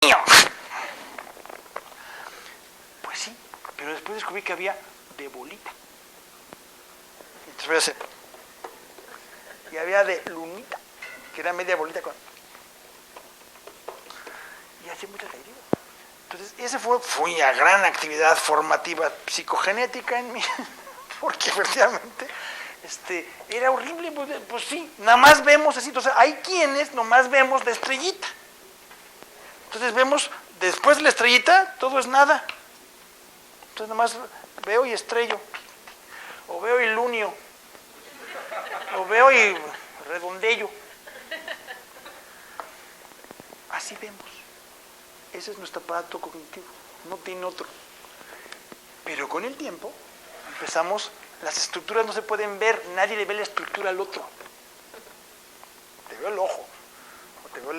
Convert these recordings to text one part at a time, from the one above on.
mío. Pues sí, pero después descubrí que había de bolita. Entonces voy a hacer. Y había de lunita, que era media bolita con. Y hacía muchas caídas. Entonces, esa fue una gran actividad formativa psicogenética en mí, porque efectivamente era horrible. Pues sí, nada más vemos así. Entonces, hay quienes nomás vemos de estrellita. Entonces, vemos después de la estrellita, todo es nada. Entonces, nomás veo y estrello, o veo y lunio, o veo y redondello. Así vemos. Ese es nuestro aparato cognitivo, no tiene otro. Pero con el tiempo empezamos, las estructuras no se pueden ver, nadie le ve la estructura al otro. Te veo el ojo, o te veo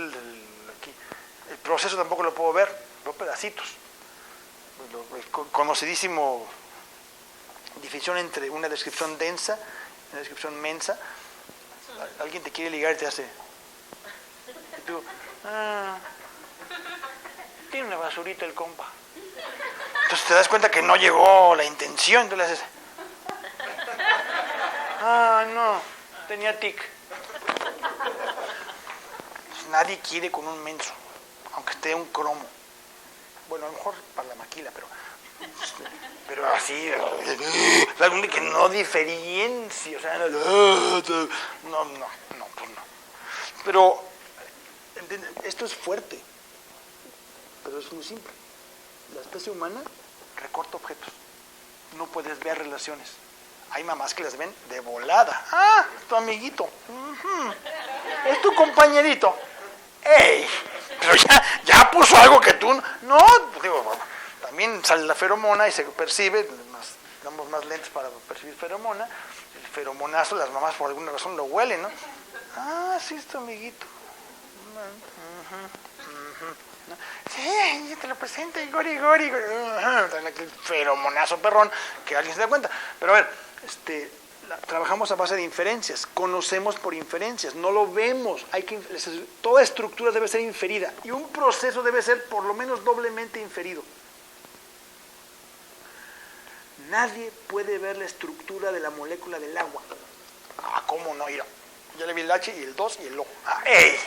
aquí. El proceso tampoco lo puedo ver, veo pedacitos. El conocidísimo definición entre una descripción densa y una descripción mensa. Alguien te quiere ligar y te hace. Y tú, tiene una basurita el compa. Entonces te das cuenta que no llegó la intención, entonces le haces. No, tenía tic. Pues nadie quiere con un menso, aunque esté un cromo. Bueno, a lo mejor para la maquila, pero así, alguien que no diferencie, o sea, no. Pero esto es fuerte. Pero es muy simple. La especie humana recorta objetos. No puedes ver relaciones. Hay mamás que las ven de volada. Tu amiguito. Es tu compañerito. ¡Ey! Pero ya puso algo que tú... No, digo, también sale la feromona y se percibe. Damos más lentes para percibir feromona. El feromonazo, las mamás por alguna razón lo huelen, ¿no? Sí, es tu amiguito. Sí, yo te lo presento, Igori. El feromonazo perrón, que alguien se da cuenta. Pero a ver, trabajamos a base de inferencias, conocemos por inferencias, no lo vemos. Toda estructura debe ser inferida y un proceso debe ser por lo menos doblemente inferido. Nadie puede ver la estructura de la molécula del agua. ¿Cómo no? Mira, ya le vi el H y el 2 y el O. ¡Ey!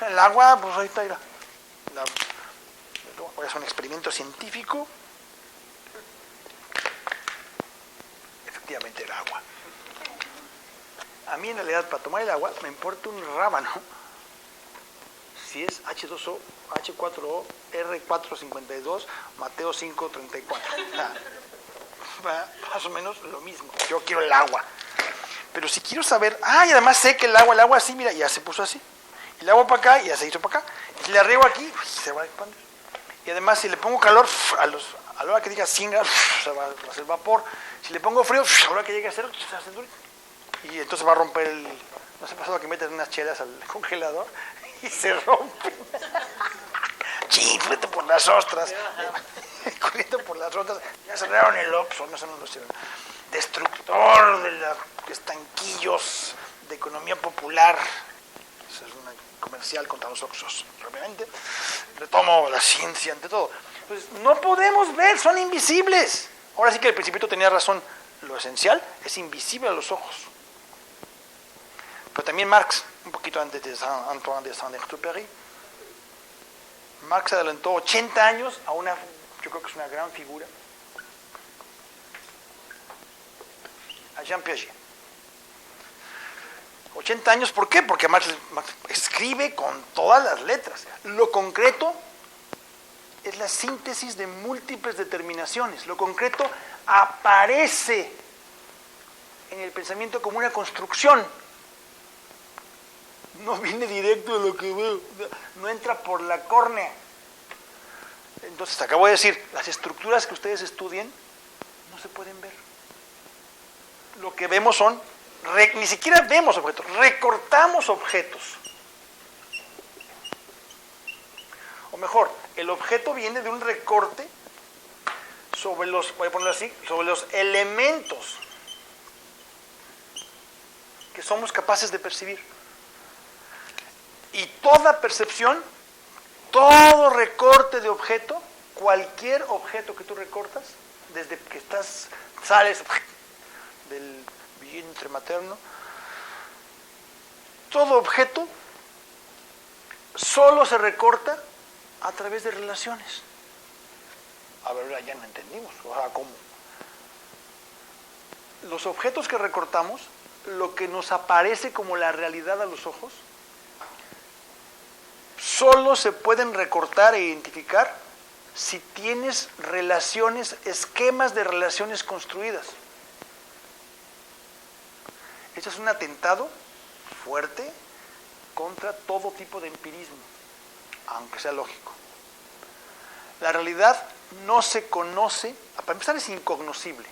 El agua, pues ahí está, mira. Voy a hacer un experimento científico. Efectivamente era agua. A mí en realidad para tomar el agua me importa un rábano si es H2O, H4O, R452, Mateo 534. Más o menos lo mismo. Yo quiero el agua. Pero si quiero saber, y además sé que el agua así, mira, ya se puso así. Y le hago para acá y ya se hizo para acá. Y si le arriesgo aquí, se va a expandir. Y además, si le pongo calor, a la hora que diga 100 grados, se va a hacer vapor. Si le pongo frío, a la hora que llegue a 0, se hace duro. Y entonces va a romper el... ¿No se ha pasado que metes unas chelas al congelador y se rompe? Vete por las ostras. Corriendo por las ostras. Ya cerraron el Oxxo, no lo hicieron. Destructor de los estanquillos de economía popular. Esa es una comercial contra los Oxxos, realmente. Retomo la ciencia ante todo. Pues no podemos ver, son invisibles. Ahora sí que el Principito tenía razón. Lo esencial es invisible a los ojos. Pero también Marx, un poquito antes de Antoine de Saint-Exupéry, Marx adelantó 80 años a una, yo creo que es una gran figura, a Jean Piaget. 80 años, ¿por qué? Porque Marx escribe con todas las letras. Lo concreto es la síntesis de múltiples determinaciones. Lo concreto aparece en el pensamiento como una construcción. No viene directo de lo que veo, no entra por la córnea. Entonces, acabo de decir, las estructuras que ustedes estudien no se pueden ver. Lo que vemos son, ni siquiera vemos objetos, recortamos objetos. O mejor, el objeto viene de un recorte sobre los, voy a ponerlo así, sobre los elementos que somos capaces de percibir. Y toda percepción todo recorte de objeto, cualquier objeto que tú recortas, desde que sales del vientre materno, todo objeto solo se recorta a través de relaciones. A ver, ya no entendimos. O sea, ¿cómo? Los objetos que recortamos, lo que nos aparece como la realidad a los ojos, solo se pueden recortar e identificar si tienes relaciones, esquemas de relaciones construidas. Esto es un atentado fuerte contra todo tipo de empirismo, aunque sea lógico. La realidad no se conoce, para empezar es incognoscible.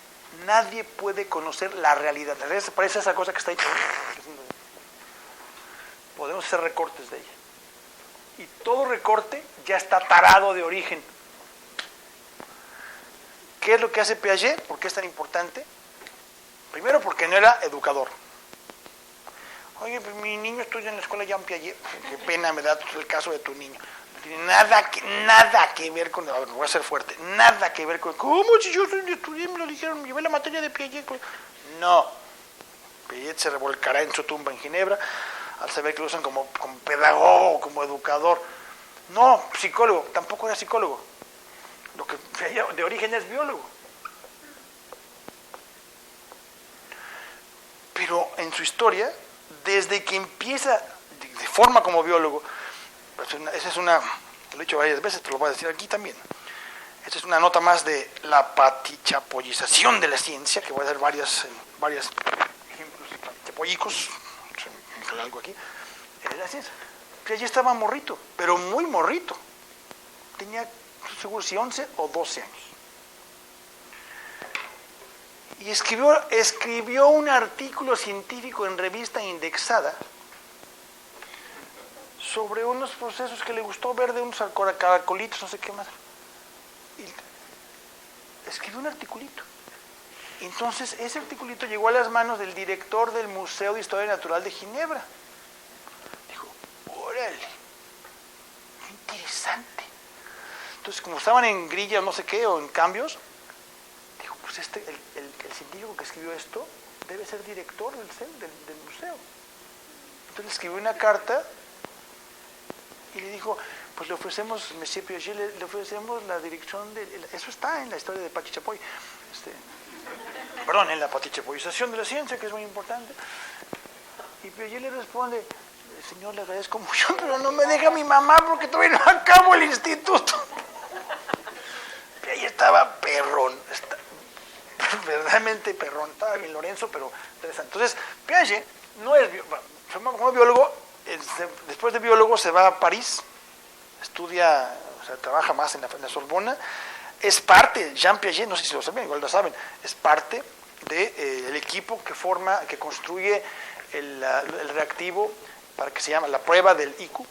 Nadie puede conocer la realidad. La realidad se parece a esa cosa que está ahí. Podemos hacer recortes de ella. Y todo recorte ya está tarado de origen. ¿Qué es lo que hace Piaget? ¿Por qué es tan importante? Primero, porque no era educador. Oye, pues mi niño estudia en la escuela Jean Piaget. Qué pena me da el caso de tu niño. No tiene nada que ver con... A ver, voy a ser fuerte. Nada que ver con... ¿Cómo? Si yo estudié, me lo dijeron, llevé la materia de Piaget. No. Piaget se revolcará en su tumba en Ginebra al saber que lo usan como pedagogo, como educador. No, psicólogo. Tampoco era psicólogo. Lo que de origen es biólogo. Pero en su historia, desde que empieza de forma como biólogo, esa es una, lo he dicho varias veces, te lo voy a decir aquí también, esta es una nota más de la patichapollización de la ciencia, que voy a dar varios ejemplos de patichapollicos, algo aquí, de la ciencia. Piaget estaba morrito, pero muy morrito. Tenía, seguro, si 11 o 12 años. Y escribió un artículo científico en revista indexada sobre unos procesos que le gustó ver de unos caracolitos, no sé qué más. Y escribió un articulito. Entonces, ese articulito llegó a las manos del director del Museo de Historia Natural de Ginebra. Dijo, órale, qué interesante. Entonces, como estaban en grilla, no sé qué, o en cambios, dijo, pues el científico que escribió esto debe ser director del museo. Entonces le escribió una carta y le dijo, pues le ofrecemos, Monsieur Piaget, le ofrecemos la dirección eso está en la historia de Patichapoy, perdón, en la patichapollización de la ciencia, que es muy importante. Y Piaget le responde, señor, le agradezco mucho, pero no me deja mi mamá porque todavía no acabo el instituto. Piaget estaba perrón, verdaderamente perrón, estaba bien Lorenzo, pero interesante. Entonces, Piaget no es como biólogo, después de biólogo se va a París, estudia, o sea, trabaja más en la Sorbona, es parte, Jean Piaget, no sé si lo saben, igual lo saben, es parte del equipo que construye el reactivo para que se llama la prueba del IQ,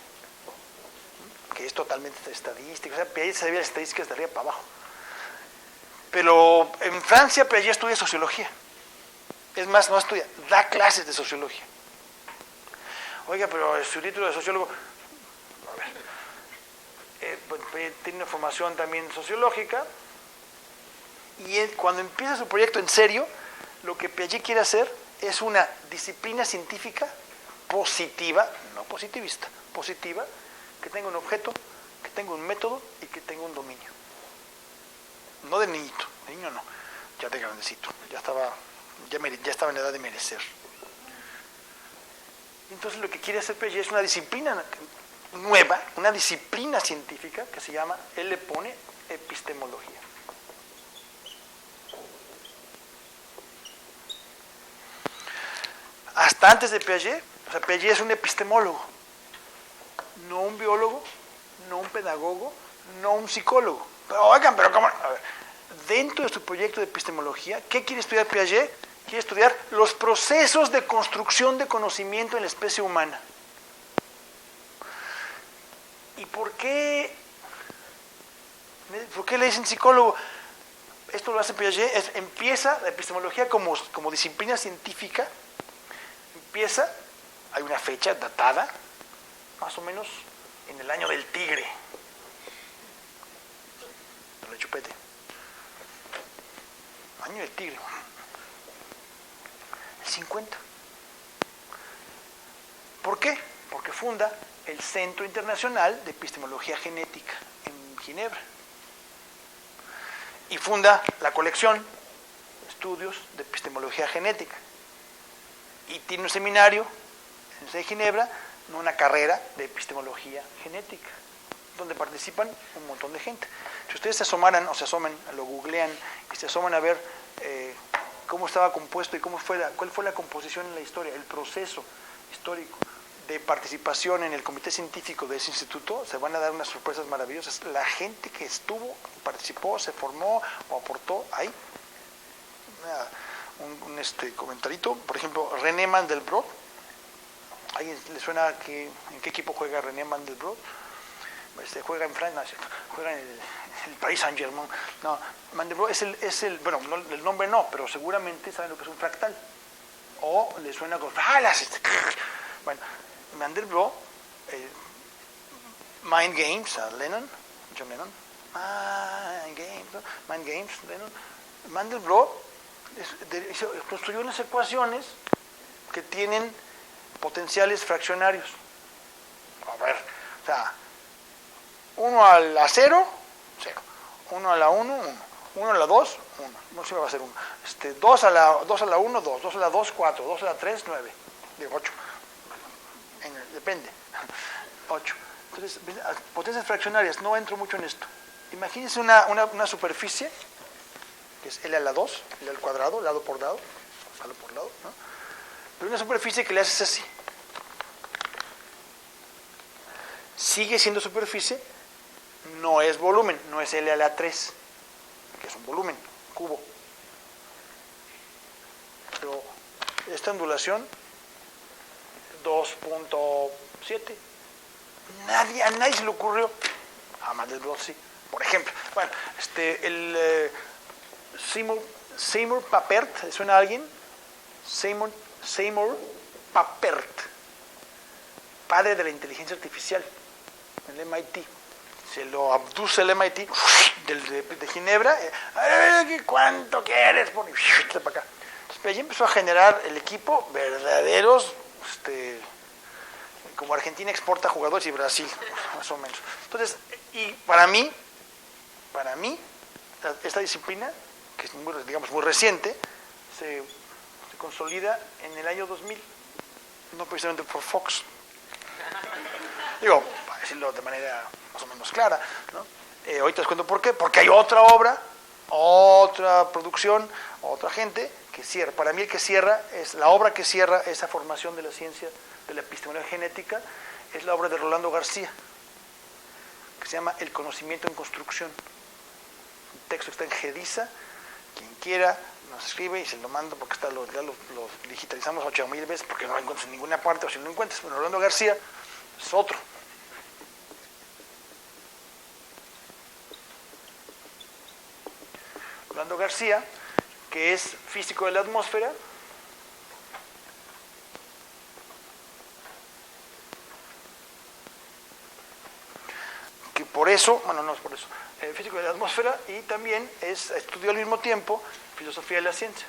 que es totalmente estadística, o sea, Piaget sabía las estadísticas de arriba para abajo. Pero en Francia Piaget estudia sociología. Es más, no estudia, da clases de sociología. Oiga, pero su título de sociólogo, a ver, tiene una formación también sociológica, y él, cuando empieza su proyecto en serio, lo que Piaget quiere hacer es una disciplina científica positiva, no positivista, positiva, que tenga un objeto, que tenga un método y que tenga un dominio. No de niñito, de niño no, ya de grandecito, ya estaba en edad de merecer. Entonces lo que quiere hacer Piaget es una disciplina nueva, una disciplina científica que se llama, él le pone epistemología. Hasta antes de Piaget, o sea, Piaget es un epistemólogo, no un biólogo, no un pedagogo, no un psicólogo. Pero, oigan, pero ¿cómo? A ver, dentro de su proyecto de epistemología, ¿qué quiere estudiar Piaget? Quiere estudiar los procesos de construcción de conocimiento en la especie humana. ¿Y por qué le dicen psicólogo? Esto lo hace Piaget, empieza la epistemología como disciplina científica, hay una fecha datada, más o menos en el año del tigre, tigre. El 50. ¿Por qué? Porque funda el Centro Internacional de Epistemología Genética en Ginebra. Y funda la colección de estudios de epistemología genética. Y tiene un seminario en Ginebra, una carrera de epistemología genética, donde participan un montón de gente. Si ustedes se asomaran o se asoman, lo googlean y se asoman a ver cómo estaba compuesto y cuál fue la composición en la historia, el proceso histórico de participación en el comité científico de ese instituto, se van a dar unas sorpresas maravillosas. La gente que estuvo, participó, se formó o aportó ahí. Un comentarito, por ejemplo, René Mandelbrot. ¿A alguien le suena en qué equipo juega René Mandelbrot? Juega en Francia, juega en el Paris Saint-Germain. No, Mandelbrot bueno, no, el nombre no, pero seguramente saben lo que es un fractal. O le suena con bueno, Mandelbrot, Mind Games, a Lennon, John Lennon, Mind Games, Lennon. Mandelbrot construyó unas ecuaciones que tienen potenciales fraccionarios. A ver, o sea, 1 a la 0, 0. 1 a la 1, 1. 1 a la 2, 1. No siempre va a ser 1. 2 a la 1, 2. 2 a la 2, 4. 2 a la 3, 9. Digo, 8. Depende. 8. Entonces, potencias fraccionarias, no entro mucho en esto. Imagínense una superficie, que es L a la 2, L al cuadrado, lado por lado, ¿no? Pero una superficie que le haces así. Sigue siendo superficie, no es volumen, no es L a la 3, que es un volumen, cubo. Pero esta ondulación, 2.7. A nadie se le ocurrió. A Mandelbrot sí. Por ejemplo, bueno, el Seymour Papert, ¿le suena a alguien? Seymour Papert, padre de la inteligencia artificial, el MIT. Se lo abduce el MIT de Ginebra. ¿Cuánto quieres? Para acá. Entonces, allí empezó a generar el equipo verdaderos, como Argentina exporta jugadores y Brasil, más o menos. Entonces, y para mí, esta disciplina, que es muy, digamos, muy reciente, se consolida en el año 2000, no precisamente por Fox. Digo, para decirlo de manera más o menos clara, ¿no? Ahorita les cuento por qué. Porque hay otra obra, otra producción, otra gente que cierra. Para mí el que cierra, es la obra que cierra esa formación de la ciencia de la epistemología genética, es la obra de Rolando García, que se llama El conocimiento en construcción. Un texto que está en Gediza. Quien quiera nos escribe y se lo mando, porque ya lo digitalizamos 8,000 veces porque no lo encuentras en ninguna parte, o si no lo encuentras. Bueno, Rolando García es otro. Rolando García, que es físico de la atmósfera, que por eso, bueno, no es por eso, físico de la atmósfera, y también estudió al mismo tiempo filosofía de la ciencia.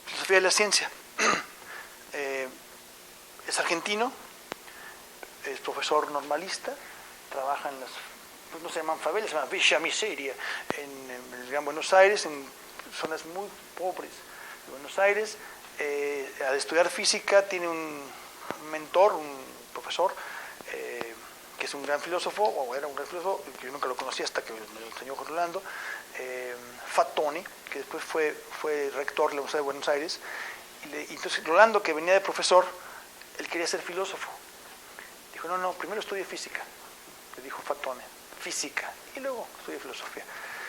Filosofía de la ciencia. Es argentino, es profesor normalista, trabaja en las, pues no se llaman favelas, se llaman Villa Miseria, en el Gran Buenos Aires, en zonas muy pobres de Buenos Aires. Al estudiar física tiene un mentor, un profesor, que es un gran filósofo, o era un gran filósofo, que yo nunca lo conocí hasta que me lo enseñó Rolando, Fatoni, que después fue rector de la Universidad de Buenos Aires. Y entonces Rolando, que venía de profesor, él quería ser filósofo. Dijo, no, primero estudie física, le dijo Fatoni, física, y luego estudie filosofía.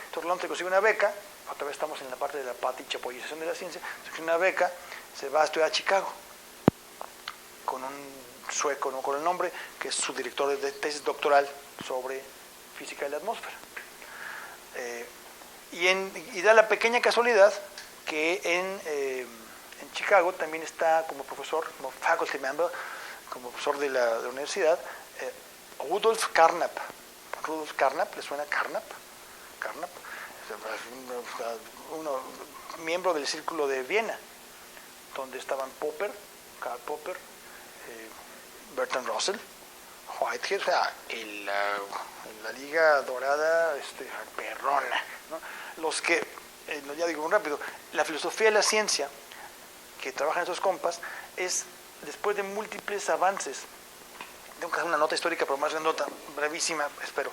Entonces Rolando se consigue una beca, otra vez estamos en la parte de la patichapoyización de la ciencia, se consigue una beca, se va a estudiar a Chicago, con un sueco, no con el nombre, que es su director de tesis doctoral sobre física de la atmósfera. Y da la pequeña casualidad que en Chicago también está como profesor, como faculty member, como profesor de la universidad, Rudolf Carnap. Rudolf Carnap, ¿le suena Carnap? Carnap, miembro del Círculo de Viena, donde estaban Popper, Karl Popper, Bertrand Russell, Whitehead, o sea, la Liga Dorada perrona, ¿no? Los que, ya digo muy rápido, la filosofía de la ciencia que trabajan esos compas es, después de múltiples avances, tengo que hacer una nota histórica, pero más nota brevísima, espero.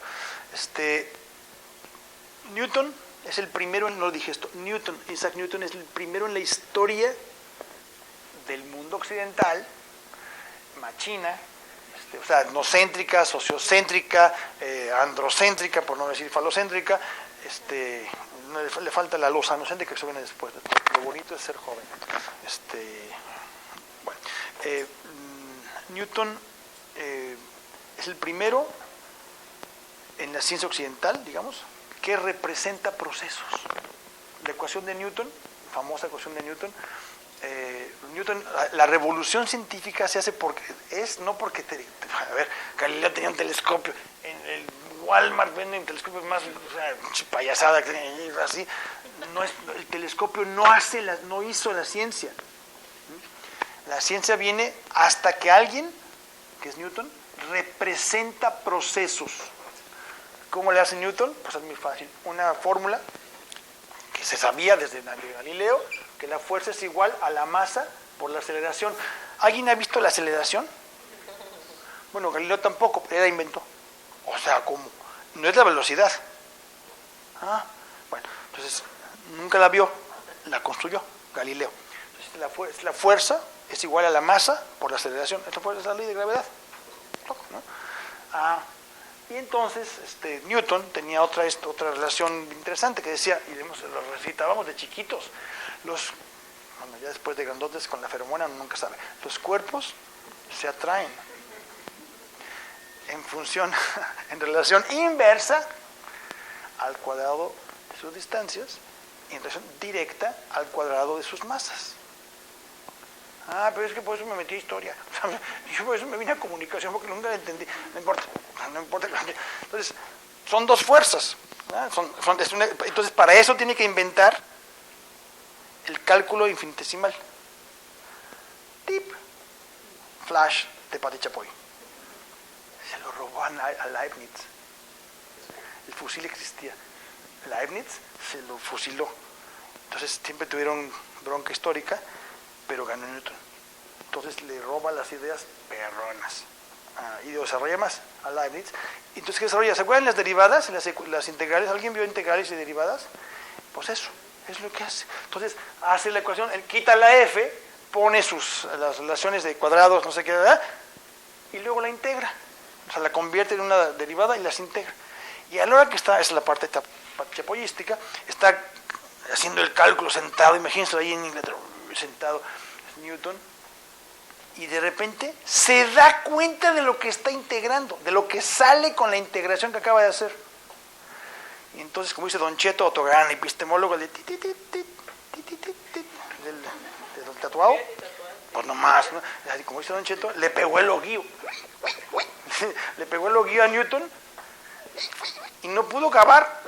Newton es el primero, no lo dije esto, Isaac Newton es el primero en la historia del mundo occidental, machina, o sea, etnocéntrica, sociocéntrica, androcéntrica, por no decir falocéntrica, le falta la lozanocéntrica, que eso viene después. Lo bonito es ser joven. Newton es el primero en la ciencia occidental, digamos, que representa procesos. La ecuación de Newton, famosa ecuación de Newton, la revolución científica se hace no porque a ver, Galileo tenía un telescopio, en el Walmart venden telescopios más, o sea, payasada, así, el telescopio no hizo la ciencia. La ciencia viene hasta que alguien, que es Newton, representa procesos. ¿Cómo le hace Newton? Pues es muy fácil. Una fórmula que se sabía desde Galileo, que la fuerza es igual a la masa por la aceleración. ¿Alguien ha visto la aceleración? Bueno, Galileo tampoco, pero él la inventó. O sea, ¿cómo? No es la velocidad. Bueno, entonces nunca la vio, la construyó Galileo. Entonces, la fuerza es igual a la masa por la aceleración. Esta fue la ley de gravedad, ¿no? Y entonces Newton tenía otra relación interesante que decía, y lo recitábamos de chiquitos, ya después de grandotes con la feromona nunca sabe, los cuerpos se atraen en relación inversa al cuadrado de sus distancias y en relación directa al cuadrado de sus masas. Pero es que por eso me metí a historia. Yo por eso me vine a comunicación, porque nunca la entendí. No importa. Entonces, son dos fuerzas. Entonces, para eso tiene que inventar el cálculo infinitesimal. Tip. Flash de Pati Chapoy. Se lo robó a Leibniz. El fusil existía. Leibniz se lo fusiló. Entonces, siempre tuvieron bronca histórica, pero ganó Newton. Entonces le roba las ideas perronas y desarrolla más a Leibniz. Entonces, ¿qué desarrolla? ¿Se acuerdan las derivadas, las integrales? ¿Alguien vio integrales y derivadas? Pues eso es lo que hace. Entonces hace la ecuación, él quita la f, pone las relaciones de cuadrados, no sé qué, ¿verdad? Y luego la integra. O sea, la convierte en una derivada y las integra. Y a la hora que esa es la parte chapoyística, está haciendo el cálculo sentado, imagínense ahí en Inglaterra, sentado Newton, y de repente se da cuenta de lo que está integrando, de lo que sale con la integración que acaba de hacer. Y entonces, como dice Don Cheto, otogran, epistemólogo, del tatuado, pues nomás, ¿no? Como dice Don Cheto, le pegó el oguío. Le pegó el oguío a Newton y no pudo acabar.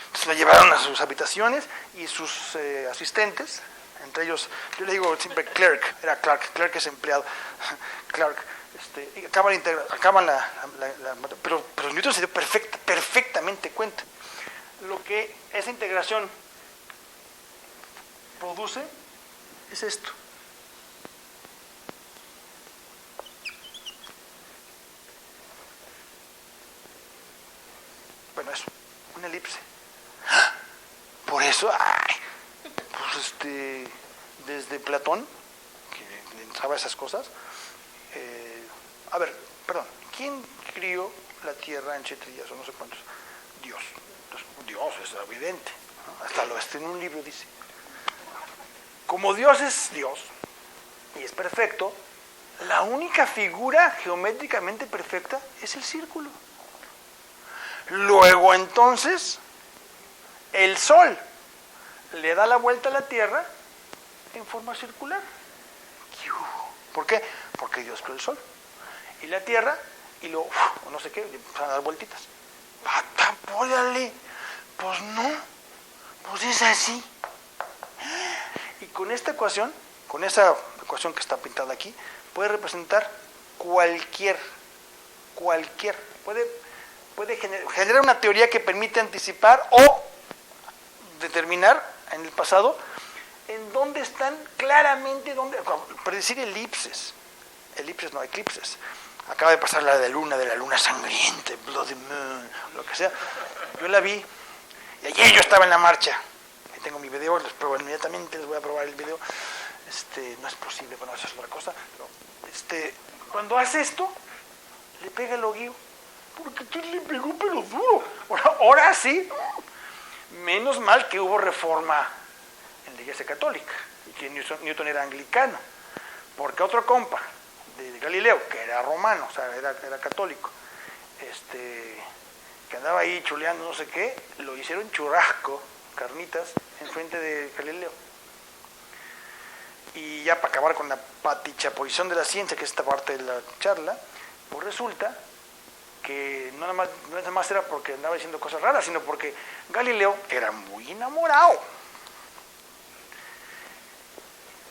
Entonces lo llevaron a sus habitaciones y sus asistentes, entre ellos, yo le digo siempre Clerk, era Clark es empleado, Clark, y acaban pero Newton se dio perfectamente cuenta. Lo que esa integración produce es esto. Bueno, eso, una elipse. Por eso, pues desde Platón, que le entraba esas cosas. ¿Quién crió la tierra en 7 días o no sé cuántos? Dios. Entonces, Dios es evidente, ¿no? Hasta lo en un libro dice. Como Dios es Dios y es perfecto, la única figura geométricamente perfecta es el círculo. Luego entonces, el Sol le da la vuelta a la Tierra en forma circular. ¿Por qué? Porque Dios creó el Sol. Y la Tierra y luego, no sé qué, le empezaron a dar vueltitas. ¡Pata, órale! Pues no, pues es así. Y con esta ecuación, con esa ecuación que está pintada aquí, puede representar cualquier, puede generar una teoría que permite anticipar o determinar en el pasado en dónde están claramente, predecir eclipses, no, eclipses. Acaba de pasar la de la luna sangrienta, Bloody Moon, lo que sea. Yo la vi, y ayer yo estaba en la marcha. Ahí tengo mi video, les pruebo inmediatamente, les voy a probar el video. No es posible, bueno, eso es otra cosa. Pero, cuando hace esto, le pega el oguío. Porque tú le pegó pero duro. Ahora sí. Menos mal que hubo reforma en la Iglesia Católica y que Newton era anglicano, porque otro compa de Galileo, que era romano, o sea, era católico, que andaba ahí chuleando no sé qué, lo hicieron churrasco, carnitas, enfrente de Galileo. Y ya para acabar con la patichapoizón de la ciencia, que es esta parte de la charla, pues resulta que no nada más era porque andaba diciendo cosas raras, sino porque Galileo era muy enamorado.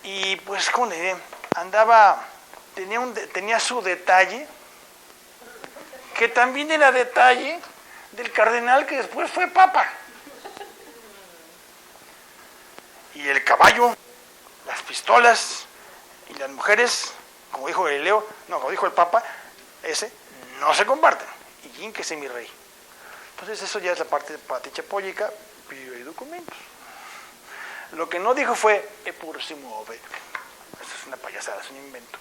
Y pues, ¿cómo le diré? Tenía su detalle, que también era detalle del cardenal que después fue papa. Y el caballo, las pistolas y las mujeres, como dijo Galileo, no, como dijo el papa, no se comparten. Y ínquese mi rey. Entonces eso ya es la parte de patichapólica, pidió y documentos. Lo que no dijo fue epur si muove. Eso es una payasada, es un invento.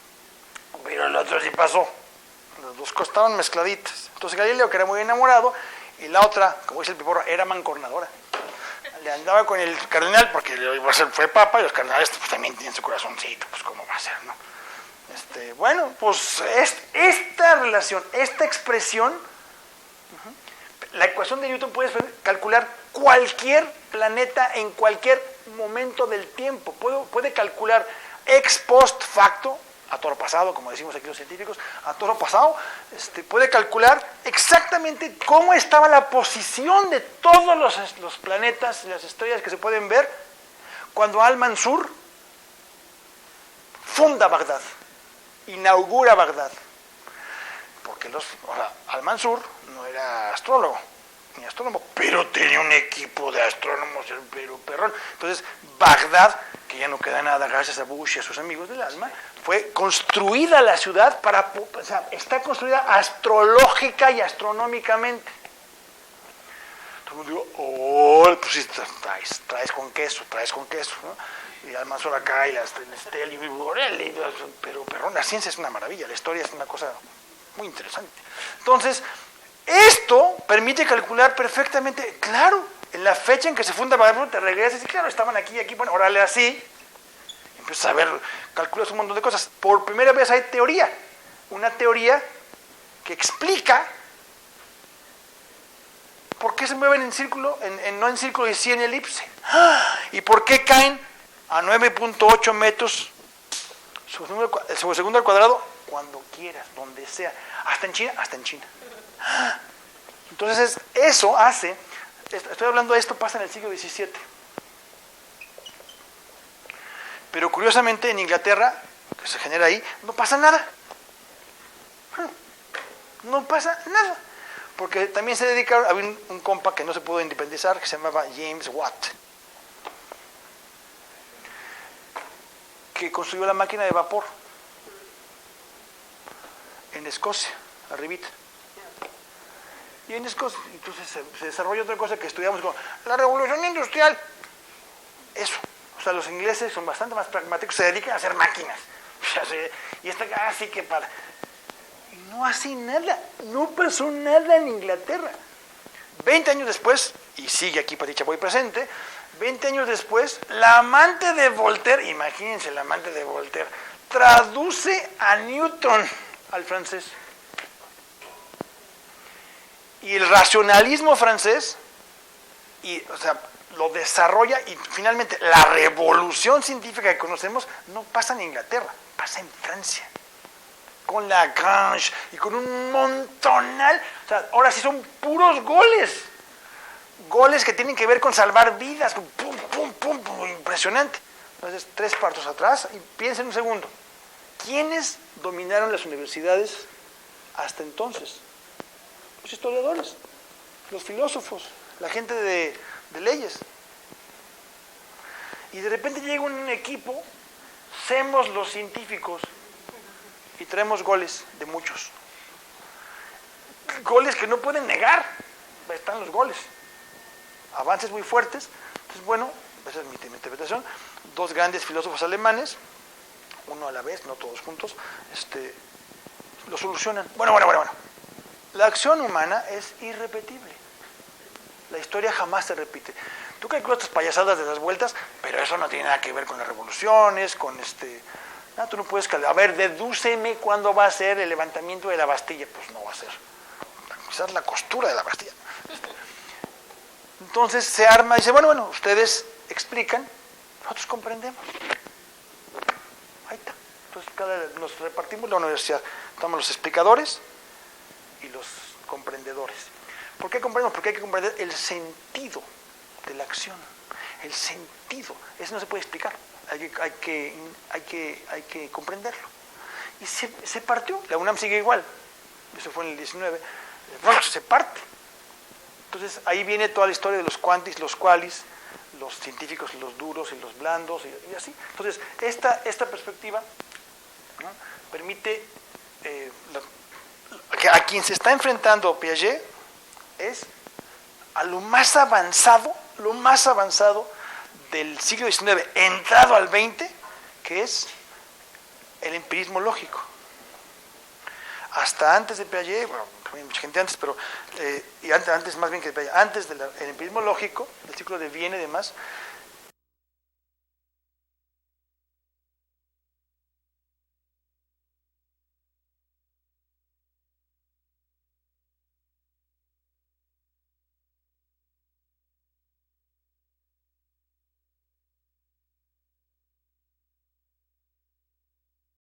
Pero el otro sí pasó. Las dos cosas estaban mezcladitas. Entonces Galileo, que era muy enamorado, y la otra, como dice el piporro, era mancornadora. Le andaba con el cardenal, porque fue papa, y los cardenales pues, también tienen su corazoncito, pues cómo va a ser, ¿no? Bueno, pues esta relación, esta expresión, la ecuación de Newton puede calcular cualquier planeta en cualquier momento del tiempo. Puede calcular ex post facto, a toro pasado, como decimos aquí los científicos, a toro pasado, puede calcular exactamente cómo estaba la posición de todos los planetas y las estrellas que se pueden ver cuando Al-Mansur funda Bagdad. Inaugura Bagdad, porque Al-Mansur no era astrólogo ni astrónomo, pero tenía un equipo de astrónomos, pero perrón. Entonces Bagdad, que ya no queda nada gracias a Bush y a sus amigos del alma, fue construida la ciudad está construida astrológica y astronómicamente. Todo el mundo digo, pues sí, traes con queso, ¿no? Y además ahora acá y las Estel, pero la ciencia es una maravilla, la historia es una cosa muy interesante. Entonces, esto permite calcular perfectamente, claro, en la fecha en que se funda Bagdad, te regresas y claro, estaban aquí, bueno, órale así, empiezas a ver, calculas un montón de cosas. Por primera vez hay teoría, una teoría que explica por qué se mueven en círculo, no en círculo y sí en elipse, y por qué caen a 9.8 metros sobre segundo al cuadrado, cuando quieras, donde sea, hasta en China. Entonces eso hace, estoy hablando de esto, pasa en el siglo XVII. Pero curiosamente en Inglaterra, que se genera ahí, no pasa nada. No pasa nada. Porque también se dedica, había un compa que no se pudo independizar, que se llamaba James Watt, que construyó la máquina de vapor en Escocia, arribita. Y en Escocia, entonces se desarrolla otra cosa que estudiamos como la revolución industrial. Eso. O sea, los ingleses son bastante más pragmáticos, se dedican a hacer máquinas. Y esta así que para... Y no hace nada, no pasó nada en Inglaterra. 20 años después, y sigue aquí Patichapoy presente, 20 años después, la amante de Voltaire, imagínense la amante de Voltaire, traduce a Newton al francés. Y el racionalismo francés, lo desarrolla y finalmente la revolución científica que conocemos no pasa en Inglaterra, pasa en Francia. con Lagrange y con un montonal. O sea, ahora sí son puros goles. Goles que tienen que ver con salvar vidas. Pum, pum, pum, pum, impresionante. Entonces, 3 pasos atrás y piensen un segundo. ¿Quiénes dominaron las universidades hasta entonces? Los historiadores, los filósofos, la gente de leyes. Y de repente llega un equipo, somos los científicos y traemos goles de muchos. Goles que no pueden negar, están los goles. Avances muy fuertes. Entonces, bueno, esa es mi interpretación. 2 grandes filósofos alemanes, uno a la vez, no todos juntos, lo solucionan. Bueno. La acción humana es irrepetible. La historia jamás se repite. Tú calculas tus payasadas de las vueltas, pero eso no tiene nada que ver con las revoluciones, con no, tú no puedes calcular. A ver, dedúceme cuándo va a ser el levantamiento de la Bastilla. Pues no va a ser. Quizás la costura de la Bastilla. Entonces se arma y dice, bueno, ustedes explican, nosotros comprendemos. Ahí está. Entonces nos repartimos la universidad. Estamos los explicadores y los comprendedores. ¿Por qué comprendemos? Porque hay que comprender el sentido de la acción. El sentido. Eso no se puede explicar. Hay que comprenderlo. Y se partió. La UNAM sigue igual. Eso fue en el 19. Bueno, se parte. Entonces ahí viene toda la historia de los quantis, los qualis, los científicos, los duros y los blandos y así. Entonces esta perspectiva, ¿no?, permite que a quien se está enfrentando Piaget es a lo más avanzado del siglo XIX, entrado al XX, que es el empirismo lógico. Hasta antes de Piaget, bueno, había mucha gente antes, pero y antes más bien que Piaget, antes del empirismo lógico, del ciclo de Viena y demás,